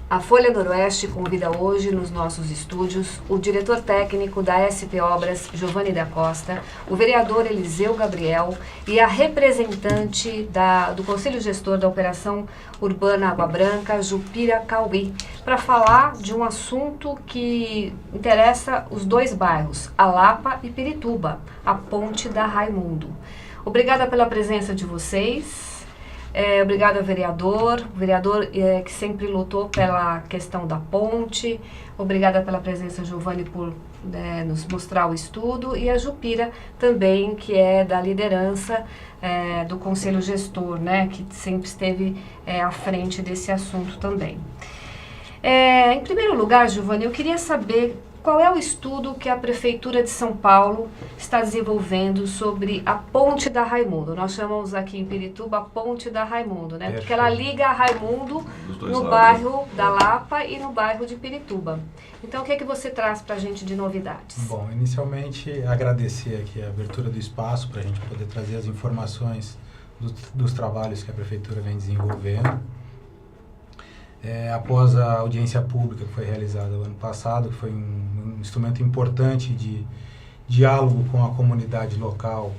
A Folha Noroeste convida hoje nos nossos estúdios o diretor técnico da SP Obras, Giovanni da Costa, o vereador Eliseu Gabriel e a representante do Conselho Gestor da Operação Urbana Água Branca, Jupira Cauí, para falar de um assunto que interessa os dois bairros, a Lapa e Pirituba, a Ponte da Raimundo. Obrigada pela presença de vocês. Obrigada ao vereador, que sempre lutou pela questão da ponte. Obrigada pela presença, Giovanni, por nos mostrar o estudo. E a Jupira também, que é da liderança do Conselho Gestor, né, que sempre esteve à frente desse assunto também. Em primeiro lugar, Giovanni, eu queria saber qual é o estudo que a Prefeitura de São Paulo está desenvolvendo sobre a Ponte da Raimundo. Nós chamamos aqui em Pirituba a Ponte da Raimundo, né? Porque ela liga a Raimundo no bairro da Lapa e no bairro de Pirituba. Então, o que é que você traz para a gente de novidades? Bom, inicialmente agradecer aqui a abertura do espaço para a gente poder trazer as informações dos trabalhos que a Prefeitura vem desenvolvendo. Após a audiência pública que foi realizada no ano passado, que foi um instrumento importante de diálogo com a comunidade local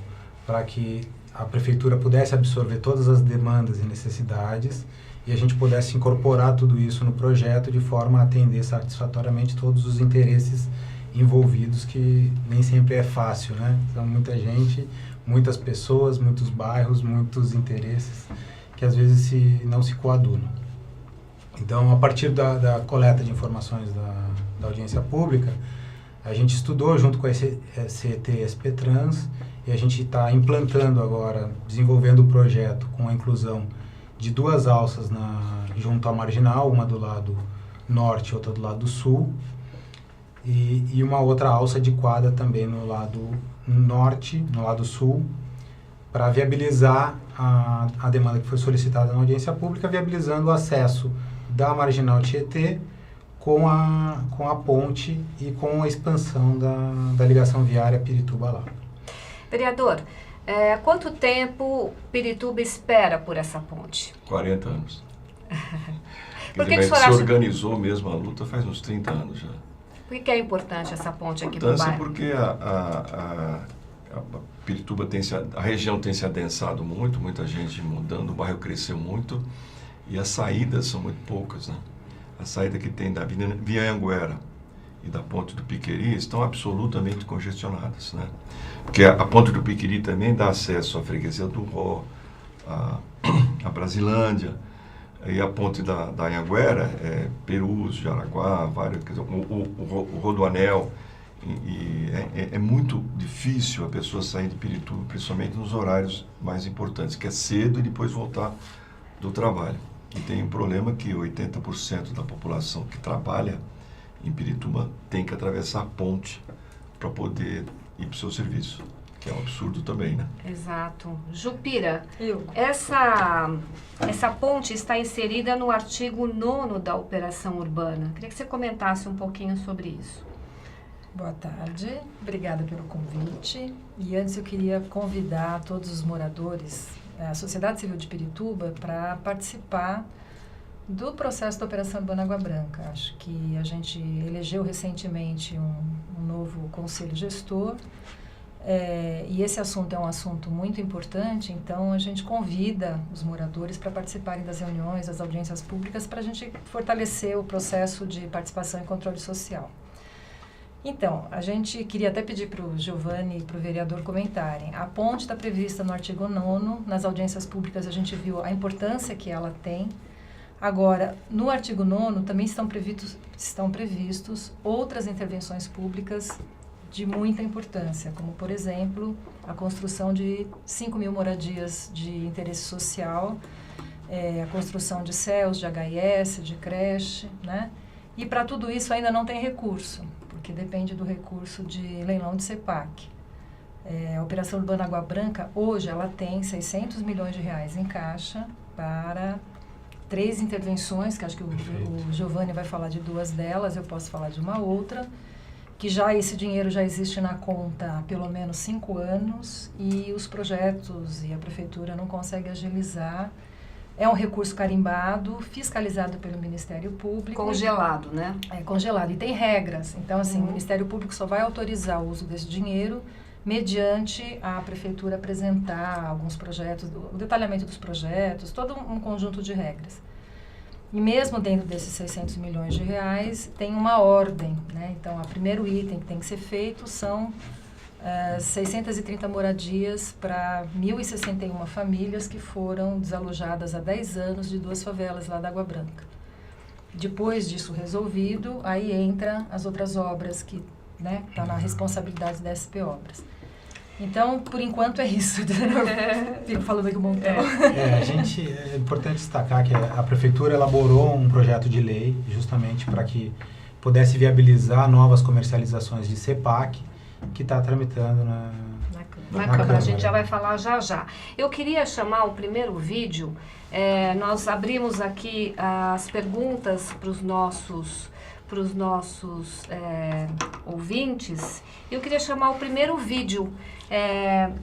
para que a Prefeitura pudesse absorver todas as demandas e necessidades e a gente pudesse incorporar tudo isso no projeto de forma a atender satisfatoriamente todos os interesses envolvidos, que nem sempre é fácil, né? Então, muita gente, muitas pessoas, muitos bairros, muitos interesses que às vezes não se coadunam. Então, a partir da coleta de informações da audiência pública, a gente estudou junto com a CET-SP Trans e a gente está implantando agora, desenvolvendo o projeto com a inclusão de duas alças junto à marginal, uma do lado norte e outra do lado sul, e uma outra alça adequada também no lado norte, no lado sul, para viabilizar a demanda que foi solicitada na audiência pública, viabilizando o acesso da marginal Tietê com a ponte e com a expansão da ligação viária Pirituba-Lapa. Vereador, quanto tempo Pirituba espera por essa ponte? 40 anos. Por que se organizou mesmo a luta faz uns 30 anos já. Por que é importante essa ponte aqui no bairro? Porque a Pirituba a região tem se adensado muito, muita gente mudando, o bairro cresceu muito. E as saídas são muito poucas, né? A saída que tem da Avenida Via Anhanguera e da Ponte do Piqueri estão absolutamente congestionadas, né? Porque a Ponte do Piqueri também dá acesso à freguesia do Ró, à Brasilândia, e a Ponte da Anhanguera, Perus, Jaraguá, vários, quer dizer, o Rodoanel, e é muito difícil a pessoa sair de Pirituba, principalmente nos horários mais importantes, que é cedo e depois voltar do trabalho. E tem um problema que 80% da população que trabalha em Pirituba tem que atravessar a ponte para poder ir para o seu serviço, que é um absurdo também, né? Exato. Jupira, essa ponte está inserida no artigo 9º da Operação Urbana. Queria que você comentasse um pouquinho sobre isso. Boa tarde, obrigada pelo convite. E antes eu queria convidar todos os moradores, a sociedade civil de Pirituba, para participar do processo da Operação Urbana Água Branca. Acho que a gente elegeu recentemente um novo conselho gestor, e esse assunto é um assunto muito importante, então a gente convida os moradores para participarem das reuniões, das audiências públicas, para a gente fortalecer o processo de participação e controle social. Então, a gente queria até pedir para o Giovanni e para o vereador comentarem. A ponte está prevista no artigo 9º, nas audiências públicas a gente viu a importância que ela tem. Agora, no artigo 9º também estão previstos outras intervenções públicas de muita importância, como, por exemplo, a construção de 5.000 moradias de interesse social, a construção de CELS, de HIS, de creche, né? E para tudo isso ainda não tem recurso, porque depende do recurso de leilão de CEPAC. A Operação Urbana Água Branca, hoje, ela tem 600 milhões de reais em caixa para 3 intervenções, que acho que o Giovanni vai falar de 2 delas, eu posso falar de uma outra, que já esse dinheiro já existe na conta há pelo menos 5 anos e os projetos e a prefeitura não conseguem agilizar É um recurso carimbado, fiscalizado pelo Ministério Público. Congelado, né? É congelado e tem regras. Então, assim, o Ministério Público só vai autorizar o uso desse dinheiro mediante a Prefeitura apresentar alguns projetos, o detalhamento dos projetos, todo um conjunto de regras. E mesmo dentro desses 600 milhões de reais, tem uma ordem, né? Então, o primeiro item que tem que ser feito são 630 moradias para 1.061 famílias que foram desalojadas há 10 anos de 2 favelas lá da Água Branca. Depois disso resolvido, aí entra as outras obras que tá na responsabilidade da SP Obras. Então, por enquanto é isso. Fico falando aqui um montão. É importante destacar que a Prefeitura elaborou um projeto de lei justamente para que pudesse viabilizar novas comercializações de CEPAC, que está tramitando na Câmara. A gente já vai falar já. Eu queria chamar o primeiro vídeo. Nós abrimos aqui as perguntas para os nossos ouvintes. Eu queria chamar o primeiro vídeo,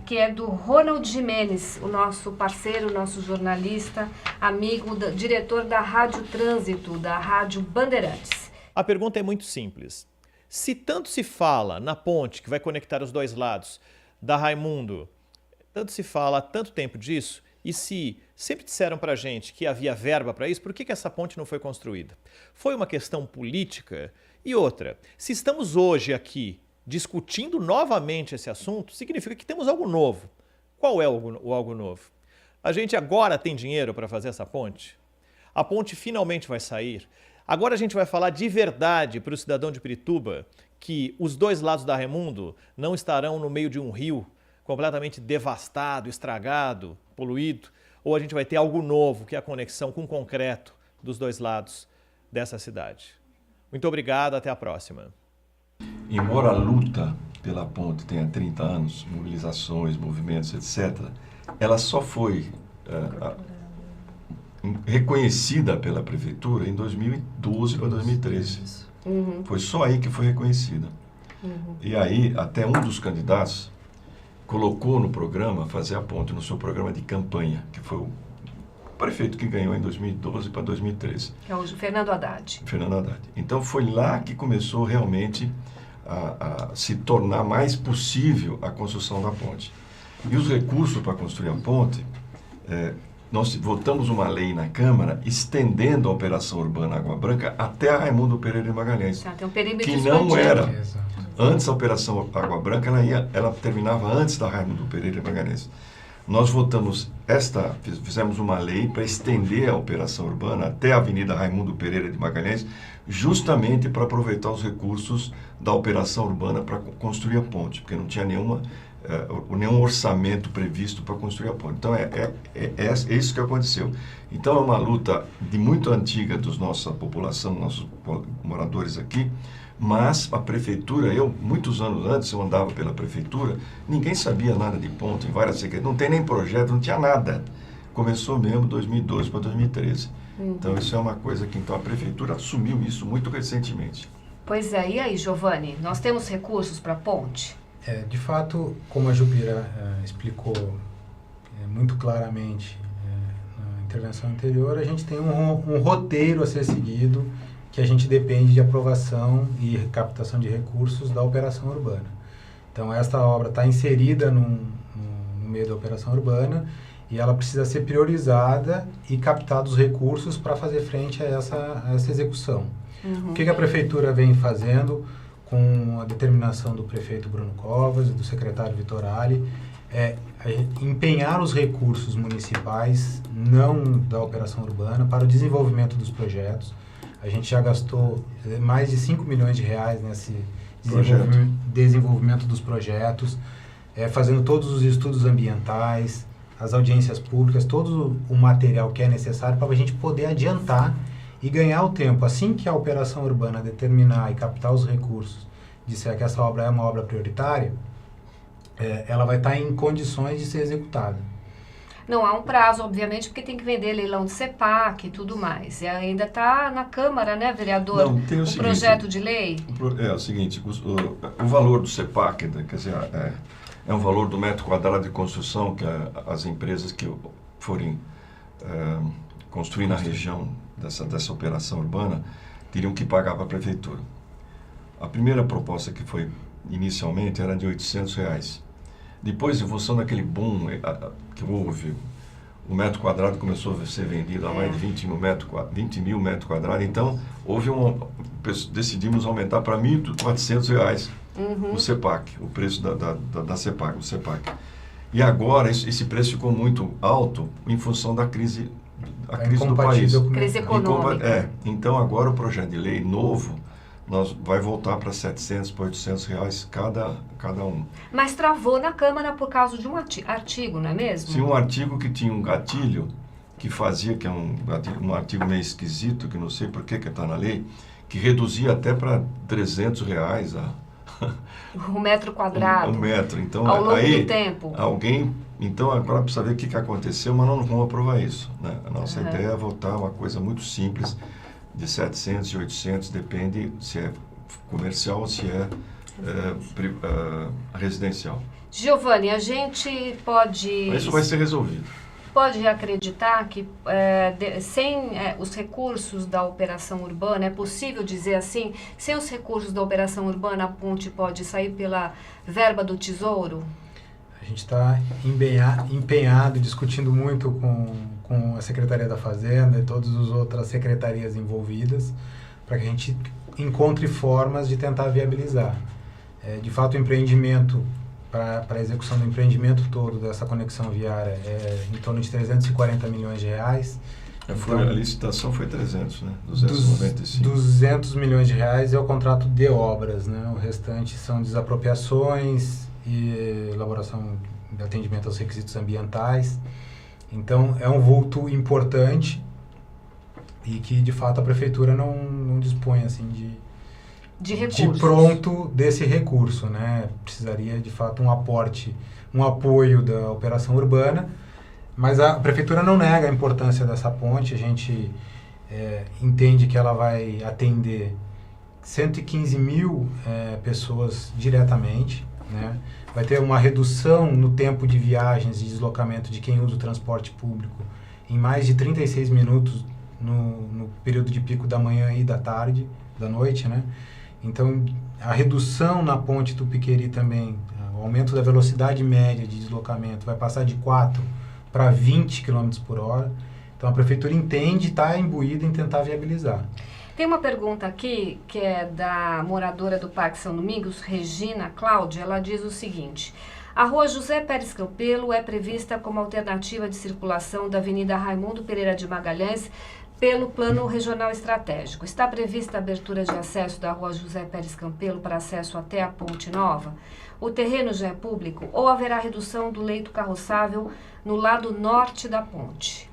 que é do Ronald Jimenez, o nosso parceiro, o nosso jornalista, amigo, diretor da Rádio Trânsito, da Rádio Bandeirantes. A pergunta é muito simples. Se tanto se fala na ponte que vai conectar os dois lados da Raimundo, tanto se fala há tanto tempo disso, e se sempre disseram para a gente que havia verba para isso, por que essa ponte não foi construída? Foi uma questão política? E outra, se estamos hoje aqui discutindo novamente esse assunto, significa que temos algo novo. Qual é o algo novo? A gente agora tem dinheiro para fazer essa ponte? A ponte finalmente vai sair? Agora a gente vai falar de verdade para o cidadão de Pirituba que os dois lados da Raimundo não estarão no meio de um rio completamente devastado, estragado, poluído, ou a gente vai ter algo novo, que é a conexão com o concreto dos dois lados dessa cidade. Muito obrigado, até a próxima. Embora a luta pela ponte tenha 30 anos, mobilizações, movimentos, etc., ela só foi reconhecida pela Prefeitura em 2012 para 2013. Foi só aí que foi reconhecida. E aí, até um dos candidatos colocou no programa fazer a ponte, no seu programa de campanha, que foi o prefeito que ganhou em 2012 para 2013. Que é o Fernando Haddad. Fernando Haddad. Então foi lá que começou realmente a se tornar mais possível a construção da ponte. E os recursos para construir a ponte, nós votamos uma lei na Câmara estendendo a operação urbana Água Branca até a Raimundo Pereira de Magalhães. Tem um perímetro que não expandido. era. Antes a operação Água Branca, ela terminava antes da Raimundo Pereira de Magalhães. Nós fizemos uma lei para estender a operação urbana até a Avenida Raimundo Pereira de Magalhães, justamente para aproveitar os recursos da operação urbana para construir a ponte, porque não tinha nenhum orçamento previsto para construir a ponte. Então, é isso que aconteceu. Então, é uma luta de muito antiga da nossa população, nossos moradores aqui, mas a Prefeitura, muitos anos antes, eu andava pela Prefeitura, ninguém sabia nada de ponte, em várias secretarias, não tem nem projeto, não tinha nada. Começou mesmo 2012 para 2013. Então, isso é uma coisa que então, a Prefeitura assumiu isso muito recentemente. Pois é, e aí, Giovanni, nós temos recursos para a ponte? De fato, como a Jupira explicou muito claramente na intervenção anterior, a gente tem um roteiro a ser seguido, que a gente depende de aprovação e captação de recursos da operação urbana. Então, esta obra está inserida no meio da operação urbana e ela precisa ser priorizada e captados recursos para fazer frente a essa execução. O que a Prefeitura vem fazendo com a determinação do prefeito Bruno Covas e do secretário Vitor Ali, empenhar os recursos municipais, não da operação urbana, para o desenvolvimento dos projetos. A gente já gastou mais de 5 milhões de reais nesse desenvolvimento dos projetos, fazendo todos os estudos ambientais, as audiências públicas, todo o material que é necessário para a gente poder adiantar e ganhar o tempo. Assim que a operação urbana determinar e captar os recursos, disser que essa obra é uma obra prioritária, ela vai estar em condições de ser executada. Não há um prazo, obviamente, porque tem que vender leilão de CEPAC e tudo mais. E ainda está na Câmara, né, vereador? Não, tem o seguinte, projeto de lei? É o seguinte, o valor do CEPAC, quer dizer, é um valor do metro quadrado de construção que as empresas que forem construir na região dessa operação urbana, teriam que pagar para a prefeitura. A primeira proposta que foi inicialmente era de R$800. Depois, em função daquele boom que houve, o metro quadrado começou a ser vendido a mais de 20 mil metros quadrados, então decidimos aumentar para R$1.400 o CEPAC, o preço da CEPAC, o CEPAC. E agora esse preço ficou muito alto em função da crise do país. Crise econômica. Então agora o projeto de lei novo vai voltar para R$700, para R$800 cada um. Mas travou na Câmara por causa de um artigo, não é mesmo? Tinha um artigo que tinha um gatilho que fazia, que é um artigo meio esquisito, que não sei por que está na lei, que reduzia até para R$300 o metro quadrado. O metro. Então, ao longo do tempo. Então agora precisa ver o que aconteceu, mas não vamos aprovar isso, né? A nossa ideia é votar uma coisa muito simples, de 700 e 800, depende se é comercial ou se é residencial. Giovanni, a gente pode... Mas isso vai ser resolvido. Pode acreditar que sem os recursos da operação urbana, é possível dizer assim, sem os recursos da operação urbana, a ponte pode sair pela verba do Tesouro? A gente está empenhado, discutindo muito com a Secretaria da Fazenda e todas as outras secretarias envolvidas, para que a gente encontre formas de tentar viabilizar. De fato, o empreendimento, para a execução do empreendimento todo dessa conexão viária, é em torno de R$340 milhões. Então, a licitação foi 300, né? 295. 200 milhões de reais é o contrato de obras, né? O restante são desapropriações e elaboração de atendimento aos requisitos ambientais. Então, é um vulto importante e que, de fato, a Prefeitura não dispõe, assim, de recursos. De pronto desse recurso, né? Precisaria, de fato, um apoio da operação urbana, mas a Prefeitura não nega a importância dessa ponte. A gente entende que ela vai atender 115 mil pessoas diretamente, né? Vai ter uma redução no tempo de viagens e deslocamento de quem usa o transporte público em mais de 36 minutos no período de pico da manhã e da noite, né? Então, a redução na ponte Tupiqueri também, o aumento da velocidade média de deslocamento vai passar de 4 para 20 km por hora. Então, a Prefeitura entende e está imbuída em tentar viabilizar. Tem uma pergunta aqui, que é da moradora do Parque São Domingos, Regina Cláudia. Ela diz o seguinte: a rua José Pérez Campelo é prevista como alternativa de circulação da Avenida Raimundo Pereira de Magalhães pelo Plano Regional Estratégico. Está prevista a abertura de acesso da rua José Pérez Campelo para acesso até a Ponte Nova? O terreno já é público ou haverá redução do leito carroçável no lado norte da ponte?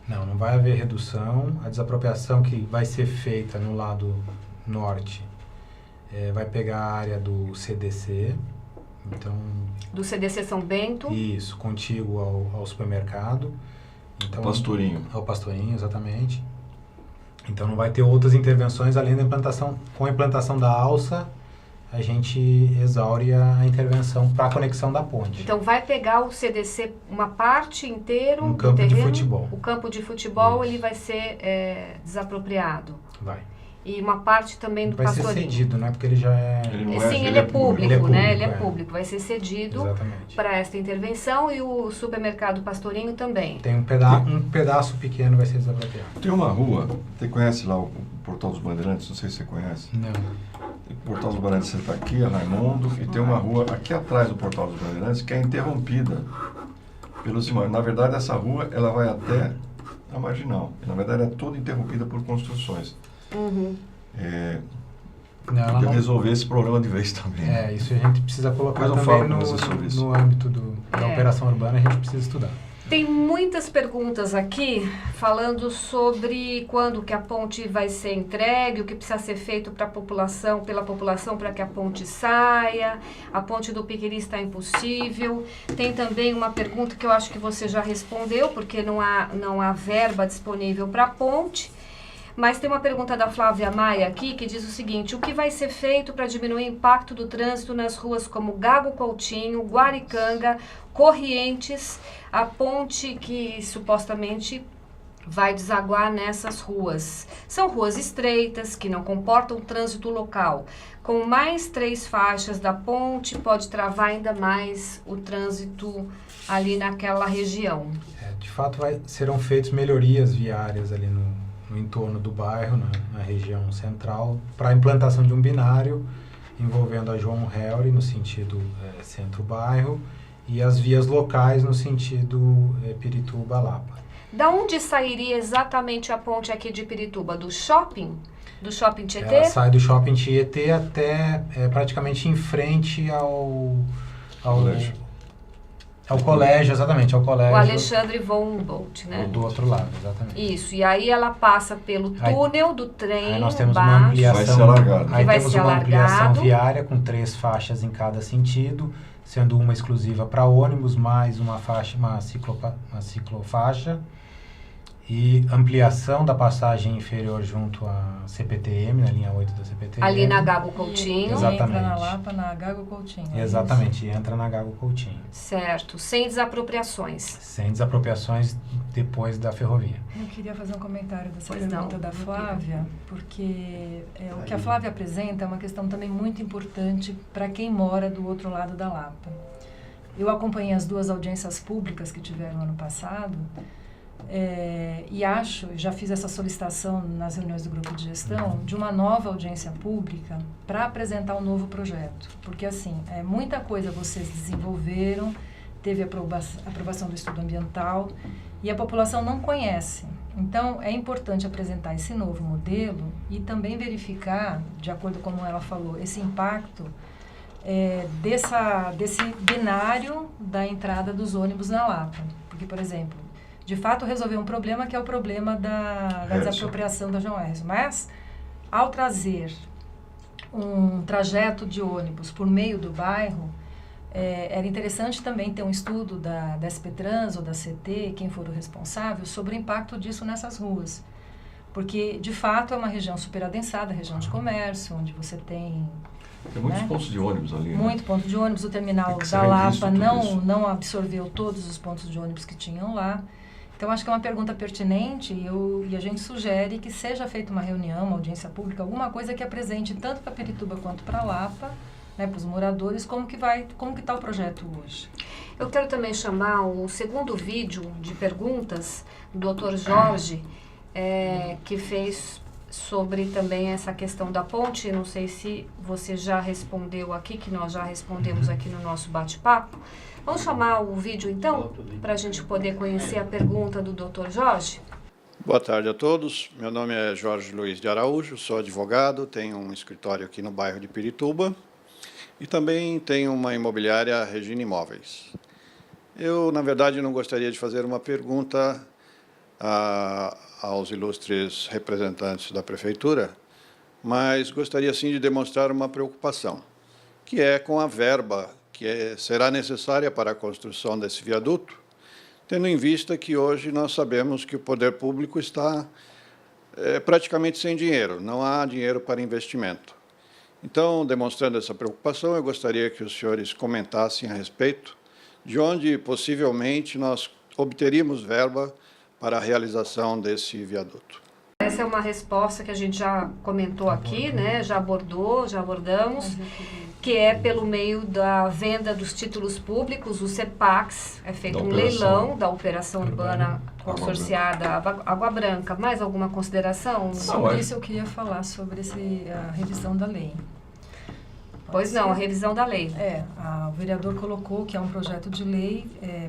Não vai haver redução. A desapropriação que vai ser feita no lado norte vai pegar a área do CDC. Então, do CDC São Bento? Isso, contíguo ao supermercado. Então, Pastorinho. Ao Pastorinho, exatamente. Então não vai ter outras intervenções além da implantação. Com a implantação da alça, a gente exaure a intervenção para a conexão da ponte. Então vai pegar o CDC uma parte inteira do campo terreno, de futebol. O campo de futebol. Isso. Ele vai ser desapropriado. Vai. E uma parte também do vai Pastorinho. Vai ser cedido, né? Porque ele já é... Sim, ele é público, né? Ele é público. Público. Vai ser cedido Exatamente. Para esta intervenção, e o supermercado Pastorinho também. Tem um pedaço pequeno vai ser desapropriado. Tem uma rua, você conhece lá o Portal dos Bandeirantes? Não sei se você conhece. Não. O Portal dos Bandeirantes, você está aqui, é Raimundo, e tem uma rua aqui atrás do Portal dos Bandeirantes que é interrompida pelos imóveis. Na verdade, essa rua ela vai até a Marginal. Na verdade, é toda interrompida por construções. Uhum. Podia resolver esse problema de vez também. Isso a gente precisa colocar também no âmbito da operação urbana, a gente precisa estudar. Tem muitas perguntas aqui falando sobre quando que a ponte vai ser entregue, o que precisa ser feito pela população para que a ponte saia, a ponte do Piqueri está impossível. Tem também uma pergunta que eu acho que você já respondeu, porque não há verba disponível para a ponte. Mas tem uma pergunta da Flávia Maia aqui que diz o seguinte: o que vai ser feito para diminuir o impacto do trânsito nas ruas como Gago Coutinho, Guaricanga, Corrientes, a ponte que supostamente vai desaguar nessas ruas. São ruas estreitas, que não comportam trânsito local. Com mais 3 faixas da ponte, pode travar ainda mais o trânsito ali naquela região. De fato, serão feitas melhorias viárias ali no entorno do bairro, na região central, para a implantação de um binário envolvendo a João Helry no sentido centro-bairro e as vias locais no sentido Pirituba-Lapa. Da onde sairia exatamente a ponte aqui de Pirituba? Do shopping? Do shopping Tietê? Ela sai do shopping Tietê até praticamente em frente ao colégio, exatamente, ao colégio. O Alexandre von Humboldt, né? Do outro lado, exatamente. Isso, e aí ela passa pelo túnel do trem. Aí nós temos baixo, uma ampliação. Vai ser alargado. Aí vai temos ser uma ampliação alargado. viária com 3 faixas em cada sentido, sendo uma exclusiva para ônibus, mais uma ciclofaixa. E ampliação da passagem inferior junto à CPTM, na linha 8 da CPTM. Ali na Gago Coutinho. Exatamente. Entra na Lapa, na Gago Coutinho. Exatamente, entra na Gago Coutinho. Certo, sem desapropriações. Sem desapropriações depois da ferrovia. Eu queria fazer um comentário dessa Pois pergunta não. da Flávia, porque o que a Flávia apresenta é uma questão também muito importante para quem mora do outro lado da Lapa. Eu acompanhei as 2 audiências públicas que tiveram ano passado, e já fiz essa solicitação nas reuniões do grupo de gestão, de uma nova audiência pública para apresentar um novo projeto. Porque, assim, muita coisa vocês desenvolveram, teve a aprovação do estudo ambiental e a população não conhece. Então, é importante apresentar esse novo modelo e também verificar, de acordo com como ela falou, esse impacto desse binário da entrada dos ônibus na Lapa. Porque, por exemplo, de fato resolver um problema que é o problema da desapropriação da João Hércio. Mas, ao trazer um trajeto de ônibus por meio do bairro, era interessante também ter um estudo da SP Trans ou da CT, quem for o responsável, sobre o impacto disso nessas ruas. Porque, de fato, é uma região super adensada, região de comércio, onde você tem... Tem muitos pontos de ônibus ali. Muito ponto de ônibus. O terminal Tem que ser da revisto Lapa tudo isso. não absorveu todos os pontos de ônibus que tinham lá. Então, acho que é uma pergunta pertinente e a gente sugere que seja feita uma reunião, uma audiência pública, alguma coisa que apresente tanto para Pirituba quanto para Lapa, né, para os moradores, como que está o projeto hoje. Eu quero também chamar o segundo vídeo de perguntas do Dr. Jorge, que fez sobre também essa questão da ponte. Não sei se você já respondeu aqui, que nós já respondemos aqui no nosso bate-papo. Vamos chamar o vídeo, então, para a gente poder conhecer a pergunta do Dr. Jorge? Boa tarde a todos. Meu nome é Jorge Luiz de Araújo, sou advogado, tenho um escritório aqui no bairro de Pirituba e também tenho uma imobiliária, Regina Imóveis. Eu, na verdade, não gostaria de fazer uma pergunta aos ilustres representantes da Prefeitura, mas gostaria sim de demonstrar uma preocupação, que é com a verba que será necessária para a construção desse viaduto, tendo em vista que hoje nós sabemos que o poder público está praticamente sem dinheiro, não há dinheiro para investimento. Então, demonstrando essa preocupação, eu gostaria que os senhores comentassem a respeito de onde possivelmente nós obteríamos verba para a realização desse viaduto. Essa é uma resposta que a gente já comentou aqui, né? Já abordamos, que é pelo meio da venda dos títulos públicos, o CEPAX, é feito um leilão da operação urbana consorciada Água Branca. Mais alguma consideração? Sobre isso eu queria falar sobre a revisão da lei. Pois não, a revisão da lei. O vereador colocou que é um projeto de lei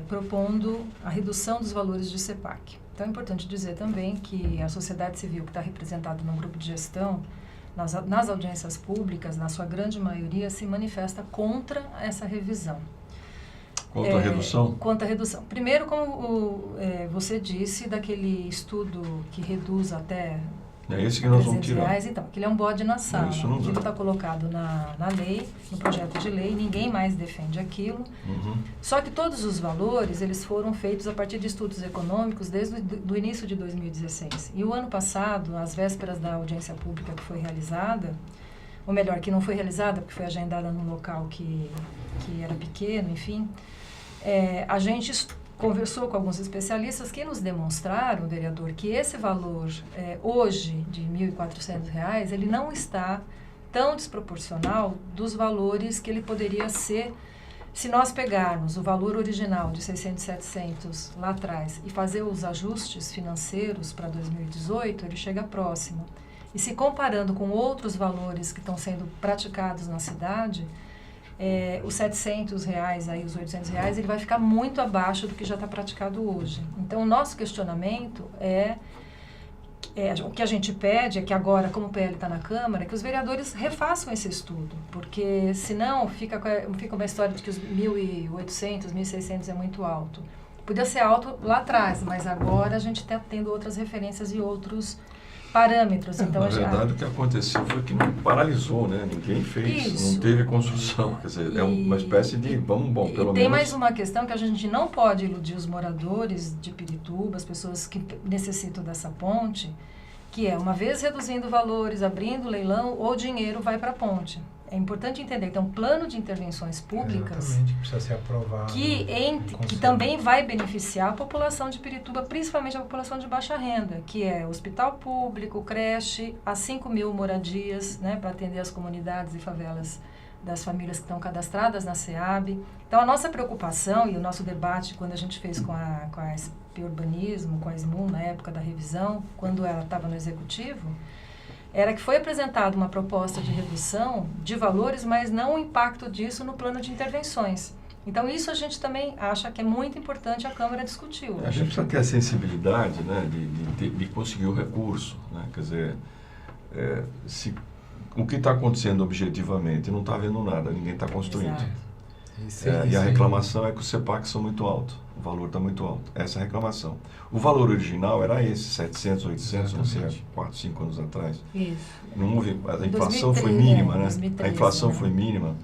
propondo a redução dos valores de CEPAC. Então é importante dizer também que a sociedade civil que está representada no grupo de gestão, nas audiências públicas, na sua grande maioria, se manifesta contra essa revisão. Contra a redução? Contra a redução. Primeiro, como você disse, daquele estudo que reduz até É esse que nós vamos tirar. reais, então, que ele é um bode na sala. Isso não dá. Aquilo está colocado na lei, no projeto de lei, ninguém mais defende aquilo. Só que todos os valores, eles foram feitos a partir de estudos econômicos desde o início de 2016. E o ano passado, às vésperas da audiência pública que foi realizada, ou melhor, que não foi realizada, porque foi agendada num local que era pequeno, enfim, a gente conversou com alguns especialistas que nos demonstraram, vereador, que esse valor hoje de R$ 1.400, ele não está tão desproporcional dos valores que ele poderia ser se nós pegarmos o valor original de 600, 700 lá atrás e fazer os ajustes financeiros para 2018, ele chega próximo. E se comparando com outros valores que estão sendo praticados na cidade, os R$700, aí, os R$800, ele vai ficar muito abaixo do que já está praticado hoje. Então, o nosso questionamento o que a gente pede é que agora, como o PL está na Câmara, que os vereadores refaçam esse estudo, porque senão fica uma história de que os 1.800, 1.600 é muito alto. Podia ser alto lá atrás, mas agora a gente está tendo outras referências e outros parâmetros. Então, na verdade, o que aconteceu foi que não paralisou, né? Ninguém fez, isso. Não teve construção. Quer dizer, é uma espécie de, pelo menos... Tem mais uma questão que a gente não pode iludir os moradores de Pirituba, as pessoas que necessitam dessa ponte, que é, uma vez reduzindo valores, abrindo leilão, o dinheiro vai para a ponte. É importante entender que tem um plano de intervenções públicas Exatamente, que precisa ser aprovado. Que também vai beneficiar a população de Pirituba, principalmente a população de baixa renda, que é hospital público, creche, as 5.000 moradias, né, para atender as comunidades e favelas das famílias que estão cadastradas na SEAB. Então, a nossa preocupação e o nosso debate, quando a gente fez com a SP Urbanismo, com a SMUM, na época da revisão, quando ela estava no Executivo, era que foi apresentada uma proposta de redução de valores, mas não o impacto disso no plano de intervenções. Então, isso a gente também acha que é muito importante a Câmara discutir hoje. A gente precisa ter a sensibilidade, né, de conseguir o recurso. Né? Quer dizer, o que está acontecendo objetivamente, não está vendo nada, ninguém está construindo. E a reclamação é que os CEPAC são muito altos, o valor está muito alto. Essa é a reclamação. O valor original era esse, 700, 800, não sei, 4, 5 anos atrás. Isso. Não houve, a inflação 2003, foi mínima, né? 2013, A inflação né? foi mínima.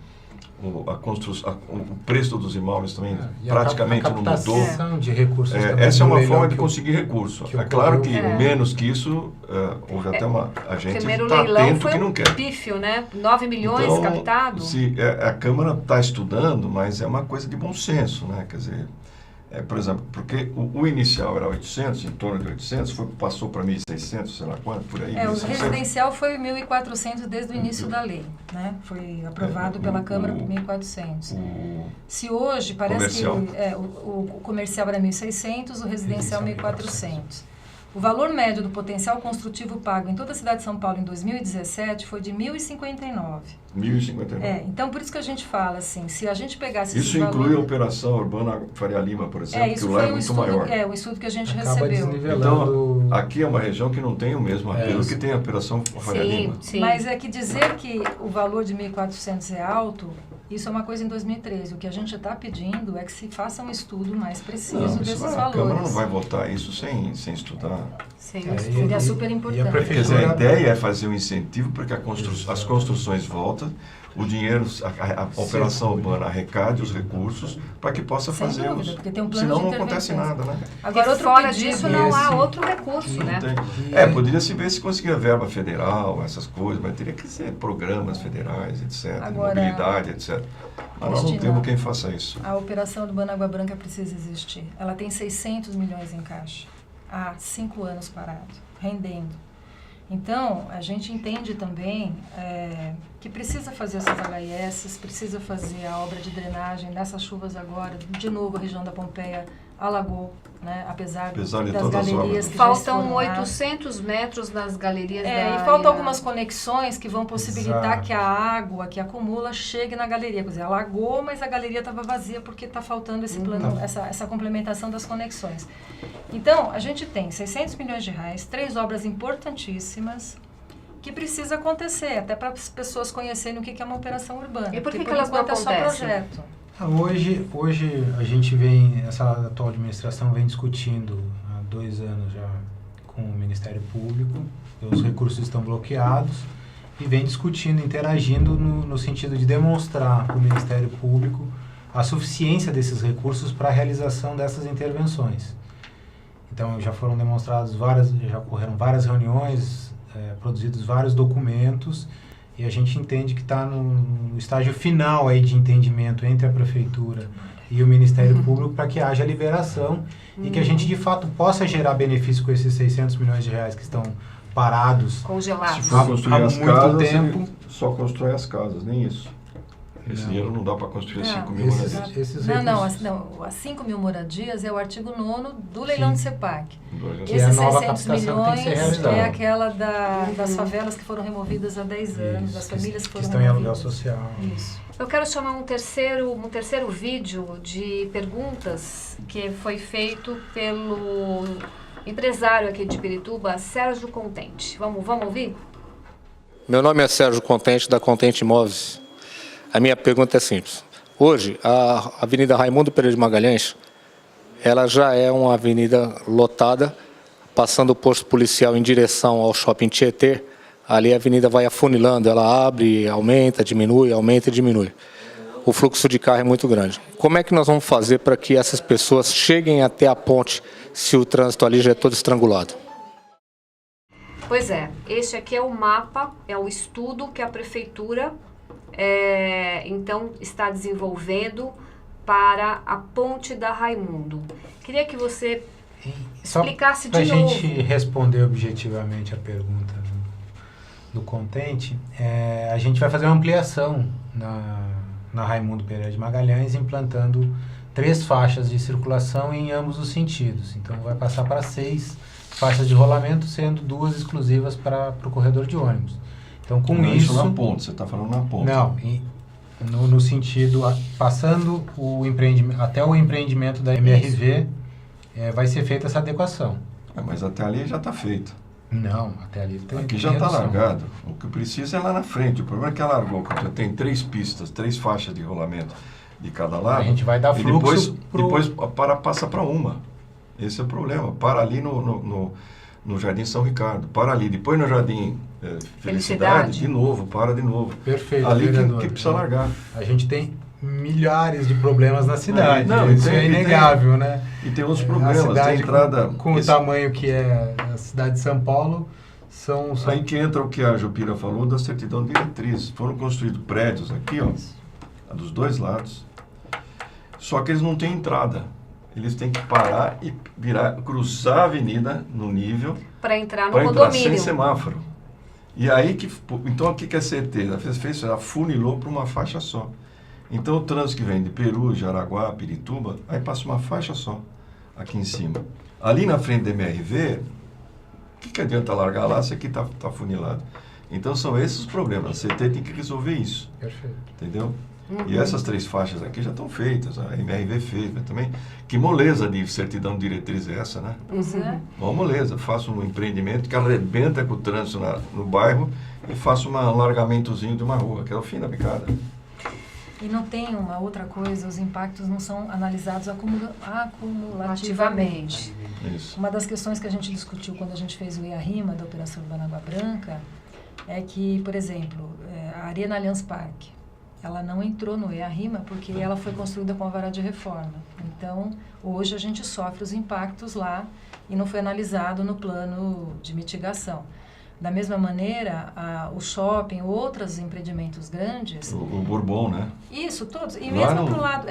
O preço dos imóveis também E praticamente a não mudou. captação de recursos também Essa é no uma leilão forma de que conseguir recurso. que É claro que ocorreu. menos que isso, houve até a O gente primeiro está leilão atento foi que não quer. pífio, né? 9 milhões Então, captado. A Câmara está estudando, mas é uma coisa de bom senso, né? Quer dizer, por exemplo, porque o inicial era 800, em torno de 800, passou para 1.600, sei lá quanto, por aí. O 1.600. residencial foi 1.400 desde o início da lei, né? Foi aprovado pela Câmara por 1.400. Se hoje parece comercial. que o comercial era 1.600, o residencial 1.400. O valor médio do potencial construtivo pago em toda a cidade de São Paulo em 2017 foi de 1.059. 1.059. Então, por isso que a gente fala assim, se a gente pegasse Isso esses inclui valores... a Operação Urbana Faria Lima, por exemplo, que isso lá é foi muito estudo, maior. o estudo que a gente acaba recebeu. desnivelando. Então, aqui é uma região que não tem o mesmo apelo que tem a Operação Faria Lima. Sim. Mas é que dizer que o valor de 1.400 é alto, isso é uma coisa em 2013. O que a gente está pedindo é que se faça um estudo mais preciso desses A valores. Câmara não vai votar isso sem estudar. Sim. Seria super importante. E a Quer dizer, a prefeitura, ideia é fazer um incentivo para que as construções voltem, o dinheiro, a operação urbana arrecade os recursos para que possa Sem fazer dúvida, porque tem um plano senão de não acontece intervenções. nada, né? Agora, Porque outro fora pedido, disso não há esse- outro recurso, né? Não tem. Poderia se ver se conseguia verba federal, essas coisas, mas teria que ser programas federais, etc., Agora, mobilidade, etc. Mas nós não Cristina, temos quem faça isso. a operação Urbana Água Branca precisa existir. Ela tem 600 milhões em caixa, há 5 anos parado, rendendo. Então, a gente entende também que precisa fazer essas HIS, precisa fazer a obra de drenagem nessas chuvas agora. De novo, a região da Pompeia alagou, né? Apesar de das todas as galerias obras. que já Faltam foram lá. 800 metros nas galerias da E área. faltam algumas conexões que vão possibilitar Exato. que a água que acumula chegue na galeria. Quer dizer, alagou, mas a galeria estava vazia porque está faltando esse plano, essa complementação das conexões. Então, a gente tem 600 milhões de reais, 3 obras importantíssimas que precisa acontecer, até para as pessoas conhecerem o que é uma operação urbana. E por que Porque, que elas não enquanto, é só acontecem? projeto. Hoje a gente essa atual administração vem discutindo há 2 anos já com o Ministério Público, os recursos estão bloqueados, e vem discutindo, interagindo no sentido de demonstrar para o Ministério Público a suficiência desses recursos para a realização dessas intervenções. Então já foram demonstrados já ocorreram várias reuniões, produzidos vários documentos, e a gente entende que está no estágio final aí de entendimento entre a Prefeitura e o Ministério Público para que haja liberação e que a gente, de fato, possa gerar benefício com esses 600 milhões de reais que estão parados. Congelados. Se for construir as muito casas, tempo. ele só constrói as casas, nem isso. Esse dinheiro não dá para construir as 5 mil Esses- moradias. esses Não, recursos- as 5 mil moradias é o artigo 9º do leilão do CEPAC. Que é a Esses nova 600 captação que tem que ser milhões realizada. é aquela das favelas que foram removidas há 10 anos, das famílias que que foram estão em aluguel removidas. social. Isso. Eu quero chamar um terceiro vídeo de perguntas que foi feito pelo empresário aqui de Pirituba, Sérgio Contente. Vamos ouvir? Meu nome é Sérgio Contente, da Contente Imóveis. A minha pergunta é simples. Hoje, a Avenida Raimundo Pereira de Magalhães, ela já é uma avenida lotada, passando o posto policial em direção ao Shopping Tietê. Ali a avenida vai afunilando, ela abre, aumenta, diminui, aumenta e diminui. O fluxo de carro é muito grande. Como é que nós vamos fazer para que essas pessoas cheguem até a ponte se o trânsito ali já é todo estrangulado? Pois é, este aqui é o mapa, é o estudo que a prefeitura então está desenvolvendo para a ponte da Raimundo. Queria que você explicasse Para a de novo. gente responder objetivamente a pergunta do Contente, a gente vai fazer uma ampliação na Raimundo Pereira de Magalhães, implantando 3 faixas de circulação em ambos os sentidos. Então vai passar para 6 faixas de rolamento, sendo 2 exclusivas para o corredor de ônibus. Então com Não, isso... na ponte, você está falando na ponte. Não, no sentido, passando o empreendimento, até o empreendimento da MRV, vai ser feita essa adequação. Mas até ali já está feito. Não, até ali tem. Aqui já está largado. O que precisa é lá na frente. O problema é que ela largou, já tem 3 pistas, 3 faixas de rolamento de cada lado. A gente vai dar e fluxo depois passa para uma. Esse é o problema. Para ali no Jardim São Ricardo. Para ali. Depois no Jardim Felicidade, de novo. Para de novo. Perfeito, Ali vereador. que precisa largar. A gente tem milhares de problemas na cidade. Não, isso é inegável, né? E tem outros A problemas. cidade Tem entrada... com o tamanho que é a cidade de São Paulo, são Aí que entra o que a Jupira falou da certidão de diretriz. Foram construídos prédios aqui, ó, dos 2 lados. Só que eles não têm entrada. Eles têm que parar e cruzar a avenida no nível Para entrar no para entrar sem condomínio. semáforo. E aí então o que é certeza? Ela funilou para uma faixa só. Então o trânsito que vem de Peru, Jaraguá, Pirituba, aí passa uma faixa só aqui em cima. Ali na frente da MRV, o que adianta largar lá se aqui está funilado? Então são esses os problemas. A CT tem que resolver isso. Perfeito. Entendeu? E essas 3 faixas aqui já estão feitas. A MRV fez, mas também. Que moleza de certidão de diretriz é essa, né? Pois é. Uma moleza. Faça um empreendimento que arrebenta com o trânsito no bairro e faça um alargamentozinho de uma rua, que é o fim da picada. E não tem uma outra coisa, os impactos não são analisados acumulativamente. Isso. Uma das questões que a gente discutiu quando a gente fez o EARIMA da Operação Urbana Água Branca é que, por exemplo, a Arena Allianz Parque, ela não entrou no EARIMA porque ela foi construída com a vara de reforma. Então, hoje a gente sofre os impactos lá e não foi analisado no plano de mitigação. Da mesma maneira, o shopping, outros empreendimentos grandes... O Bourbon, né? Isso, todos. E Lá mesmo no- pro lado...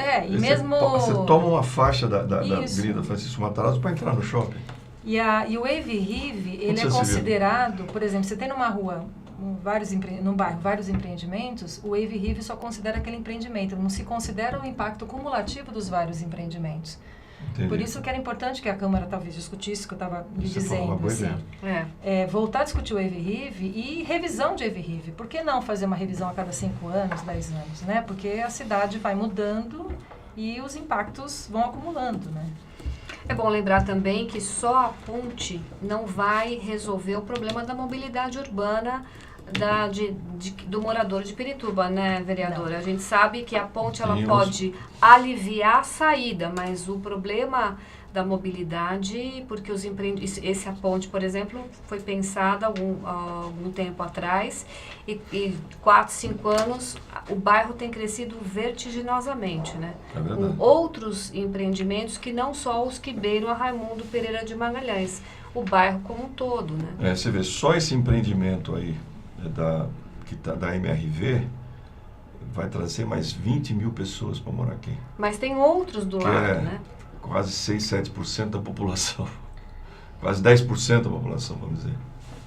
Você toma uma faixa da Isso. Avenida Francisco Matarazzo para entrar no shopping. E o Wave Rive, ele é você se considerado, por exemplo, você tem num bairro vários empreendimentos, o Wave Rive só considera aquele empreendimento, não se considera o impacto cumulativo dos vários empreendimentos. Entendi. Por isso que era importante que a Câmara talvez discutisse, que eu estava lhe Você falou uma dizendo, boa assim, ideia. voltar a discutir o Wave Rive e revisão de Wave Rive. Por que não fazer uma revisão a cada 5 anos, 10 anos, né? Porque a cidade vai mudando e os impactos vão acumulando, né? É bom lembrar também que só a ponte não vai resolver o problema da mobilidade urbana do morador de Pirituba, né, vereadora? Não. A gente sabe que a ponte ela Tem os- pode aliviar a saída, mas o problema da mobilidade, porque essa ponte, por exemplo, foi pensada algum tempo atrás e 4, 5 anos o bairro tem crescido vertiginosamente, né? É verdade. Com outros empreendimentos que não só os que beiram a Raimundo Pereira de Magalhães, o bairro como um todo, né? Você vê, só esse empreendimento aí da MRV, vai trazer mais 20 mil pessoas para morar aqui. Mas tem outros do Que lado, é né? quase 6, 7% da população. Quase 10% da população, vamos dizer.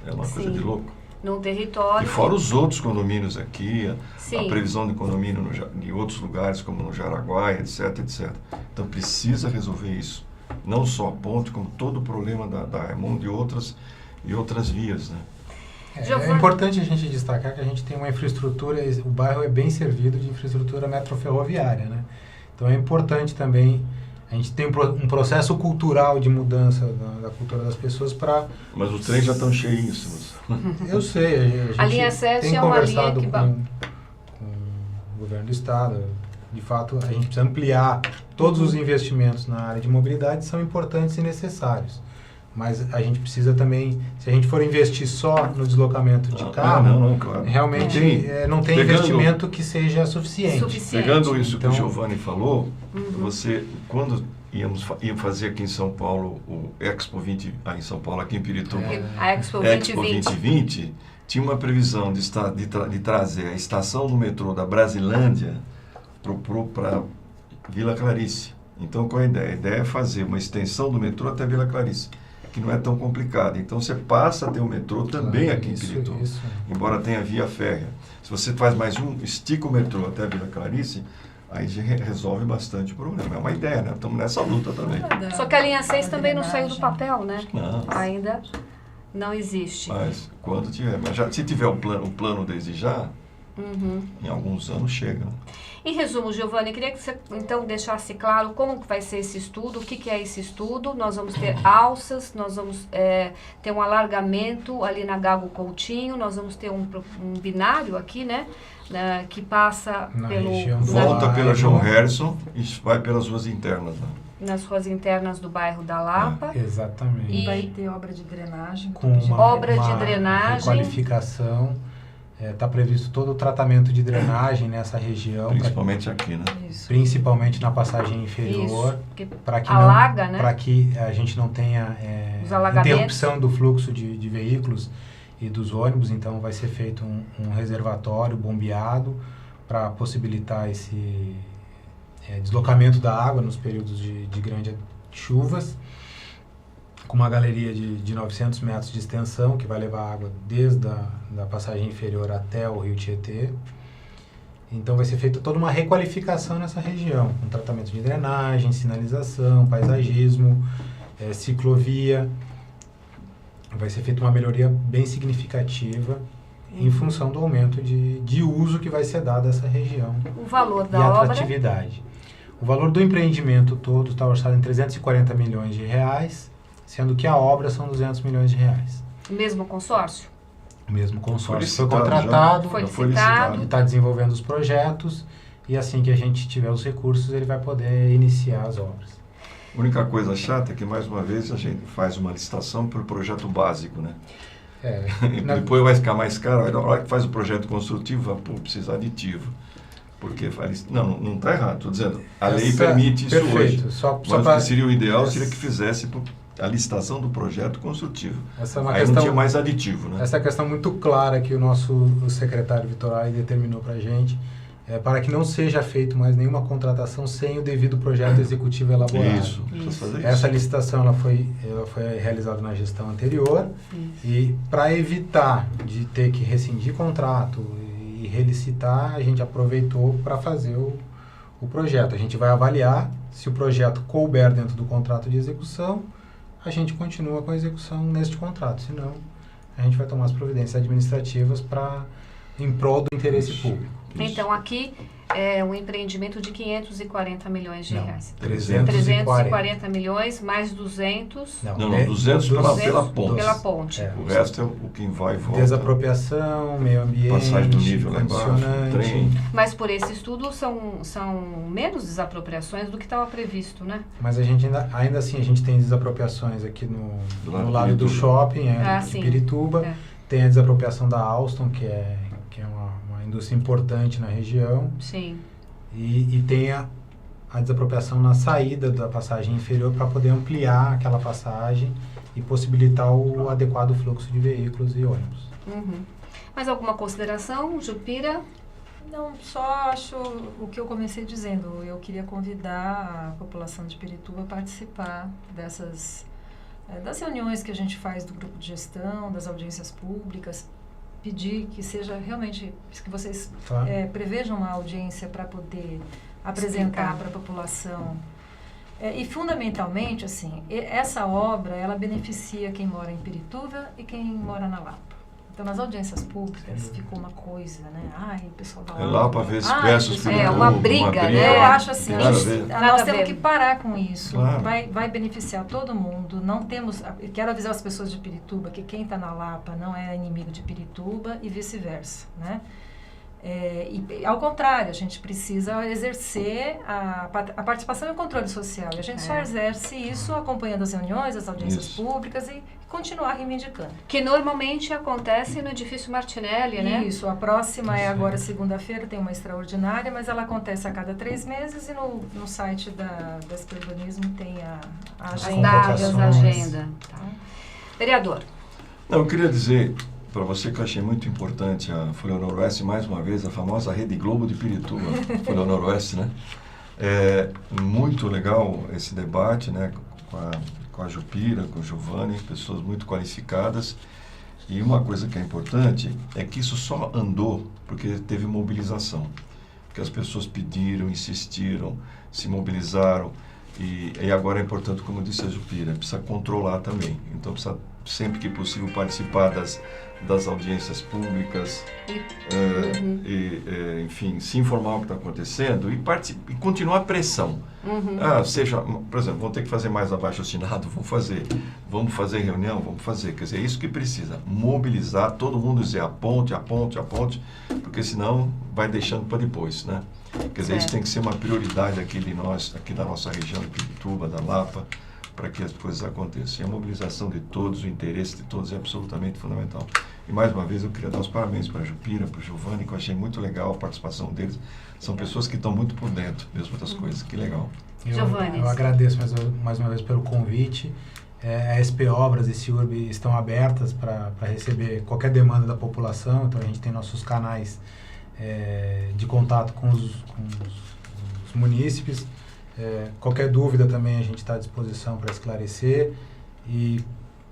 É uma coisa Sim. de louco. Num território. E fora os outros condomínios aqui, a Sim. previsão de condomínio em outros lugares, como no Jaraguá, etc, etc. Então precisa resolver isso. Não só a ponte, como todo o problema da Raimundo e outras vias, né? Giovana. É importante a gente destacar que a gente tem uma infraestrutura, o bairro é bem servido de infraestrutura metroferroviária, né? Então é importante também, a gente tem um processo cultural de mudança da cultura das pessoas para... Mas os trens já estão cheiíssimos. Eu sei, a gente A linha 7 tem é uma linha conversado que... com o governo do estado. De fato, a gente precisa ampliar. Todos os investimentos na área de mobilidade são importantes e necessários. Mas a gente precisa também, se a gente for investir só no deslocamento de carro, claro. realmente não tem Pegando- investimento que seja suficiente. Suficiente. Pegando isso Então- que o Giovanni falou, você, quando íamos fazer aqui em São Paulo o Expo 20, em São Paulo, aqui em Pirituba, A Expo Expo 2020. 2020, tinha uma previsão de trazer a estação do metrô da Brasilândia para Vila Clarice. Então, qual é a ideia? A ideia é fazer uma extensão do metrô até Vila Clarice, que não é tão complicado. Então, você passa a ter o metrô também aqui em Pirituba, Isso. embora tenha via férrea. Se você faz mais estica o metrô até Vila Clarice, aí já resolve bastante o problema. É uma ideia, né? Estamos nessa luta também. Só que a linha 6 também não saiu do papel, né? Não. Ainda não existe. Mas quando tiver, se tiver o plano desde já, em alguns anos chega. Em resumo, Giovanni, queria que você então deixasse claro como que vai ser esse estudo, o que, que é esse estudo. Nós vamos ter alças, nós vamos ter um alargamento ali na Gago Coutinho, nós vamos ter um binário aqui, né? Que passa Na pelo região. Volta Lá, pela é João bom. Harrison e vai pelas ruas internas. Né? nas ruas internas do bairro da Lapa. Exatamente. E- Vai ter obra de drenagem. Com uma, Obra de uma drenagem. requalificação. Está previsto todo o tratamento de drenagem nessa região, Principalmente aqui, né? Isso. principalmente na passagem inferior, Isso, que para que, alaga, né? para que a gente não tenha Os alagamentos. interrupção do fluxo de veículos e dos ônibus. Então vai ser feito um reservatório bombeado para possibilitar esse deslocamento da água nos períodos de grandes chuvas, com uma galeria de 900 metros de extensão, que vai levar água desde da passagem inferior até o rio Tietê. Então vai ser feita toda uma requalificação nessa região, com tratamento de drenagem, sinalização, paisagismo, ciclovia. Vai ser feita uma melhoria bem significativa em função do aumento de uso que vai ser dado a essa região O valor e da obra, atratividade. O valor do empreendimento todo está orçado em 340 milhões de reais, sendo que a obra são 200 milhões de reais. mesmo consórcio? O mesmo consórcio foi licitado já? contratado, Foi Já foi licitado. ele está desenvolvendo os projetos e assim que a gente tiver os recursos, ele vai poder iniciar as obras. A única coisa chata é que, mais uma vez, a gente faz uma licitação para o projeto básico, né? E Na- depois vai ficar mais caro. Aí, na hora que faz o projeto construtivo, precisa aditivo. Porque não está errado. Estou dizendo, a lei permite isso perfeito. hoje. Só Mas o pra- que seria o ideal essa- seria que fizesse a licitação do projeto construtivo. Essa é uma Aí questão, não tinha mais aditivo, né? essa é a questão muito clara que o secretário Vitorari determinou para a gente, para que não seja feito mais nenhuma contratação sem o devido projeto executivo elaborado. Isso, precisa fazer Essa isso. licitação ela foi realizada na gestão anterior e para evitar de ter que rescindir contrato e relicitar, a gente aproveitou para fazer o projeto. A gente vai avaliar se o projeto couber dentro do contrato de execução, a gente continua com a execução neste contrato, senão a gente vai tomar as providências administrativas em prol do interesse público. Então, aqui é um empreendimento de 540 milhões de Não, reais. 340 milhões, mais 200 Não, 200 pela ponte. pela ponte. É. O resto é o que vai e volta. Desapropriação, meio ambiente, Passagem do nível lá embaixo, condicionante. trem. Mas por esse estudo são menos desapropriações do que estava previsto, né? Mas a gente ainda assim, a gente tem desapropriações aqui Do no lado lado de do Pirituba. shopping, Ah, de sim. Pirituba. É. Tem a desapropriação da Alstom, que é uma indústria importante na região. Sim. E tem a desapropriação na saída da passagem inferior para poder ampliar aquela passagem e possibilitar o adequado fluxo de veículos e ônibus. Uhum. Mais alguma consideração, Jupira? Não, só acho o que eu comecei dizendo. Eu queria convidar a população de Pirituba a participar das reuniões que a gente faz do grupo de gestão, das audiências públicas, pedir que seja realmente, que vocês Claro. prevejam uma audiência para poder apresentar para a população. E fundamentalmente, assim, essa obra, ela beneficia quem mora em Pirituba e quem mora na Lapa. Então, nas audiências públicas ficou uma coisa, né? Ai, o pessoal da Lapa. É Lapa versus Pirituba. uma briga, né? Eu acho assim, Tem nada a ver. Nada nós a temos ver. que parar com isso. Claro. Vai beneficiar todo mundo. Não temos. Quero avisar as pessoas de Pirituba que quem está na Lapa não é inimigo de Pirituba e vice-versa, né? E ao contrário, a gente precisa exercer a participação e o controle social. E a gente só exerce isso acompanhando as reuniões, as audiências Isso. públicas e continuar reivindicando. Que normalmente acontece no edifício Martinelli, né? Isso, a próxima é agora segunda-feira, tem uma extraordinária, mas ela acontece a cada 3 meses e no site da SP Urbanismo tem a As agenda. datas, a agenda. Tá. Vereador. Não, eu queria dizer para você que eu achei muito importante a Folha Noroeste, mais uma vez, a famosa Rede Globo de Pirituba, Folha Noroeste, né? É muito legal esse debate, né? Com a Jupira, com o Giovanni, pessoas muito qualificadas. E uma coisa que é importante é que isso só andou porque teve mobilização. Porque as pessoas pediram, insistiram, se mobilizaram. E agora é importante, como disse a Jupira, precisa controlar também. Então precisa sempre que possível participar das audiências públicas, enfim, se informar o que está acontecendo e continuar a pressão. Seja, por exemplo, vão ter que fazer mais abaixo-assinado, vamos fazer reunião, vamos fazer. Quer dizer, é isso que precisa, mobilizar, todo mundo dizer a ponte, porque senão vai deixando para depois, né? Quer dizer, isso tem que ser uma prioridade aqui da nossa região de Pirituba, da Lapa, para que as coisas aconteçam. E a mobilização de todos, o interesse de todos é absolutamente fundamental. E mais uma vez eu queria dar os parabéns para a Jupira, para o Giovanni, que eu achei muito legal a participação deles. São pessoas que estão muito por dentro mesmo das coisas. Que legal. Giovanni. Eu agradeço mais uma vez pelo convite. A SP Obras e CIURB estão abertas para receber qualquer demanda da população, então a gente tem nossos canais de contato com os munícipes. Qualquer dúvida também a gente está à disposição para esclarecer e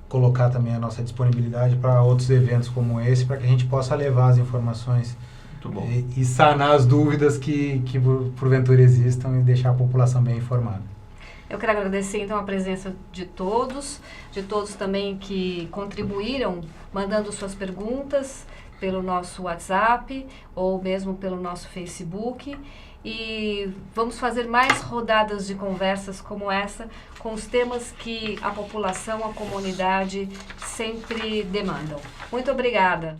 colocar também a nossa disponibilidade para outros eventos como esse, para que a gente possa levar as informações e sanar as dúvidas que porventura existam e deixar a população bem informada. Eu quero agradecer então a presença de todos também que contribuíram mandando suas perguntas pelo nosso WhatsApp ou mesmo pelo nosso Facebook. E vamos fazer mais rodadas de conversas como essa, com os temas que a população, a comunidade sempre demandam. Muito obrigada.